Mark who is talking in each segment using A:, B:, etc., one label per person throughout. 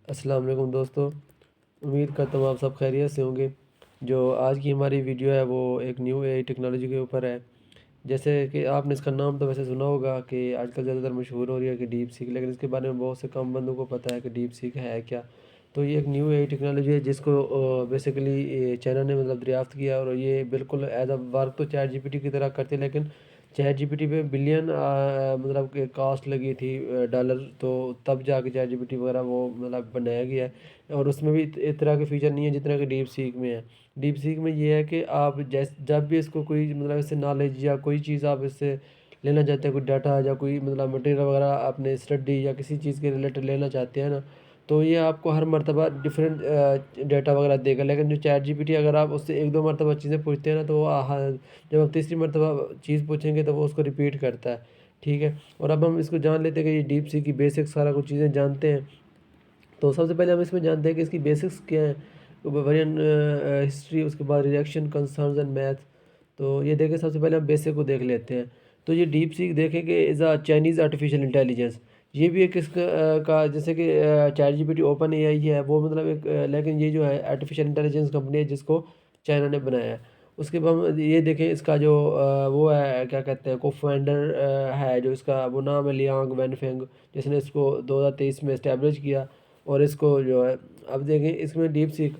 A: السلام علیکم دوستو، امید کرتا ہوں آپ سب خیریت سے ہوں گے۔ جو آج کی ہماری ویڈیو ہے وہ ایک نیو اے آئی ٹیکنالوجی کے اوپر ہے۔ جیسے کہ آپ نے اس کا نام تو ویسے سنا ہوگا کہ آج کل زیادہ تر مشہور ہو رہی ہے کہ ڈیپ سیک، لیکن اس کے بارے میں بہت سے کم بندوں کو پتہ ہے کہ ڈیپ سیک ہے کیا۔ تو یہ ایک نیو اے آئی ٹیکنالوجی ہے جس کو بیسیکلی چائنا نے دریافت کیا، اور یہ بالکل ایز اے ورک تو چیٹ جی پی ٹی کی طرح کرتے، لیکن چیٹ جی پی ٹی پہ بلین کہ کاسٹ لگی تھی ڈالر، تو تب جا کے چیٹ جی پی ٹی وغیرہ وہ بنایا گیا ہے، اور اس میں بھی اس طرح کے فیچر نہیں ہے جتنا کہ ڈیپ سیک میں ہے۔ ڈیپ سیک میں یہ ہے کہ آپ جب بھی اس کو کوئی اس سے نالج یا کوئی چیز آپ اس سے لینا چاہتے ہیں، کوئی ڈاٹا یا کوئی مٹیریل وغیرہ اپنے اسٹڈی یا کسی چیز کے ریلیٹڈ لینا چاہتے ہیں نا، تو یہ آپ کو ہر مرتبہ ڈفرینٹ ڈیٹا وغیرہ دے گا۔ لیکن جو چیٹ جی پی ٹی اگر آپ اس سے ایک دو مرتبہ چیزیں پوچھتے ہیں نا، تو وہ جب آپ تیسری مرتبہ چیز پوچھیں گے تو وہ اس کو ریپیٹ کرتا ہے، ٹھیک ہے۔ اور اب ہم اس کو جان لیتے ہیں کہ یہ ڈیپ سی کی بیسک سارا کچھ چیزیں جانتے ہیں۔ تو سب سے پہلے ہم اس میں جانتے ہیں کہ اس کی بیسکس کیا ہیں، ویرین ہسٹری، اس کے بعد ریئیکشن، کنسرنز اینڈ میتھ۔ تو یہ دیکھیں، سب سے پہلے ہم بیسک کو دیکھ لیتے ہیں۔ تو یہ ڈیپ سیک دیکھیں کہ is a Chinese artificial intelligence, یہ بھی ایک اس کا جیسے کہ ChatGPT OpenAI ہے وہ ایک، لیکن یہ جو ہے آرٹیفیشیل انٹیلیجنس کمپنی ہے جس کو چائنا نے بنایا ہے۔ اس کے بعد یہ دیکھیں اس کا جو وہ ہے کیا کہتے ہیں، کو فاؤنڈر ہے جو اس کا، وہ نام ہے لیانگ وین فینگ، جس نے اس کو 2023 میں اسٹیبلش کیا۔ اور اس کو جو ہے اب دیکھیں اس میں ڈیپ سیک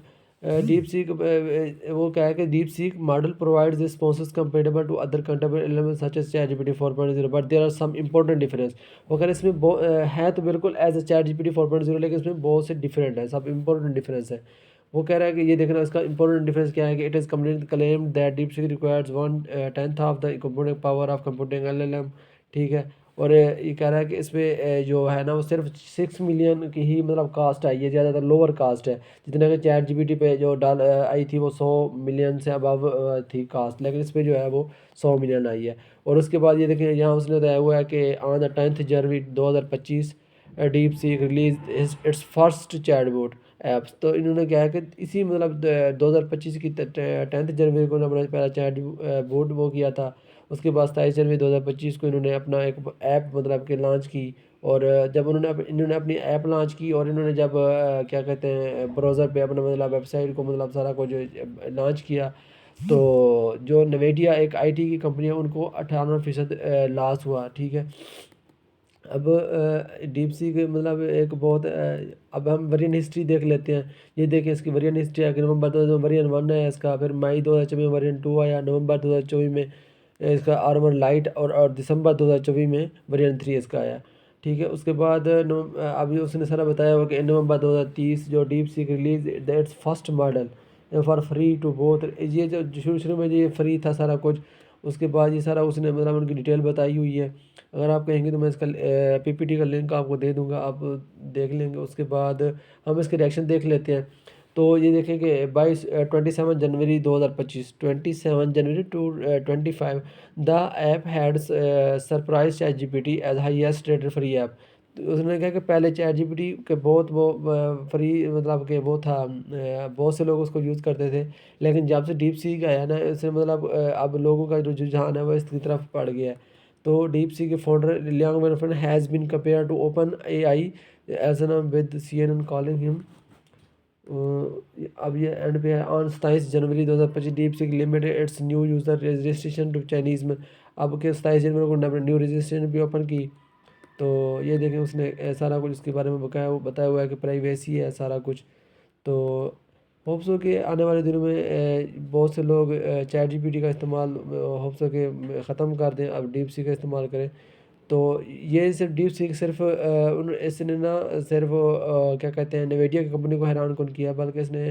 A: وہ کیا ہے کہ DeepSeek model provides responses compatible to other contemporary elements such as ChatGPT 4.0 but there are some important difference. وہ کہہ رہے ہیں اس میں ہے تو بالکل as a ChatGPT 4.0، لیکن اس میں بہت سے ڈفرینٹ ہیں، سب امپورٹنٹ ڈفرینس ہے۔ وہ کہہ رہا ہے کہ یہ دیکھنا اس کا امپورٹنٹ ڈفرینس کیا ہے کہ it is claim that DeepSeek requires 1/10 of the computing power of computing L L M, ٹھیک ہے۔ اور یہ کہہ رہا ہے کہ اس پہ جو ہے نا وہ صرف 6 ملین کی ہی کاسٹ آئی ہے، زیادہ تر لوور کاسٹ ہے، جتنا کہ چیٹ جی پی ٹی پہ جو آئی تھی وہ 100 ملین سے ابو تھی کاسٹ، لیکن اس پہ جو ہے وہ 100 ملین آئی ہے۔ اور اس کے بعد یہ دیکھیں یہاں اس نے بتایا ہوا ہے کہ آن دا 10 جنوری 2025 DeepSeek release its first chatbot apps. تو انہوں نے کیا ہے کہ اسی 2025 کی 10 جنوری کو انہوں نے پہلا چیٹ بوٹ وہ کیا تھا۔ اس کے بعد 27 جنوری 2025 کو انہوں نے اپنا ایک ایپ کہ لانچ کی۔ اور جب انہوں نے اپنی ایپ لانچ کی، اور انہوں نے جب کیا کہتے ہیں براؤزر پہ اپنا ویب سائٹ کو سارا کچھ لانچ کیا، تو جو نویڈیا ایک آئی ٹی کی کمپنی ہے ان کو 98% لاس ہوا، ٹھیک ہے۔ اب ڈیپ سی کے ایک بہت اب ہم ویرین ہسٹری دیکھ لیتے ہیں۔ یہ دیکھیں اس کی ویرین ہسٹری ہے کہ نومبر 2000 ویرین 1 ہے اس کا، پھر مئی 2024 میں ویرین 2 آیا، نومبر 2024 میں اس کا آرمر لائٹ، اور دسمبر 2024 میں ویرین 3 اس کا آیا، ٹھیک ہے۔ اس کے بعد ابھی اس نے سارا بتایا ہوا کہ نومبر 2030 جو DeepSeek release that's first model for free to both, یہ جو شروع میں یہ فری تھا سارا کچھ۔ اس کے بعد یہ سارا اس نے ان کی ڈیٹیل بتائی ہوئی ہے، اگر آپ کہیں گے تو میں اس کا پی پی ٹی کا لنک آپ کو دے دوں گا، آپ دیکھ لیں گے۔ اس کے بعد ہم اس کے ریئیکشن دیکھ لیتے ہیں۔ تو یہ دیکھیں کہ 27 جنوری 2025، 27 جنوری two 25، the app had surprise ChatGPT as highest rated free app. تو اس نے کہا کہ پہلے چیٹ جی پی ٹی کے بہت وہ فری کہ وہ تھا، بہت سے لوگ اس کو یوز کرتے تھے، لیکن جب سے ڈیپ سیک آیا نا، اس سے اب لوگوں کا جو رجحان ہے وہ اس کی طرف پڑ گیا ہے۔ تو ڈیپ سی کے founder Liang Wenfeng has been compare to OpenAI as an with C N N calling him. اب یہ اینڈ پہ ہے آن 27 جنوری 2025 DeepSeek limited its new user registration to Chinese میں، اب کہ 27 جنوری کو نیو رجسٹریشن بھی اوپن کی۔ تو یہ دیکھیں اس نے سارا کچھ اس کے بارے میں بتایا ہوا ہے کہ پرائیویسی ہے سارا کچھ۔ تو ہوپ سو کہ آنے والے دنوں میں بہت سے لوگ چیٹ جی پی ٹی کا استعمال ہوپ سو کہ ختم کر دیں، اب ڈیپ سی کا استعمال کریں۔ تو یہ صرف ڈیپ سیک صرف اس نے نہ صرف کیا کہتے ہیں نویڈیا کی کمپنی کو حیران کن کیا، بلکہ اس نے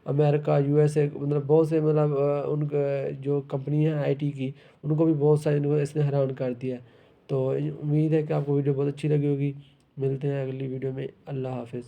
A: امریکہ، یو ایس اے، بہت سے ان جو کمپنی ہیں آئی ٹی کی، ان کو بھی بہت سارے اس نے حیران کر دیا ہے۔ تو امید ہے کہ آپ کو ویڈیو بہت اچھی لگی ہوگی۔ ملتے ہیں اگلی ویڈیو میں، اللہ حافظ۔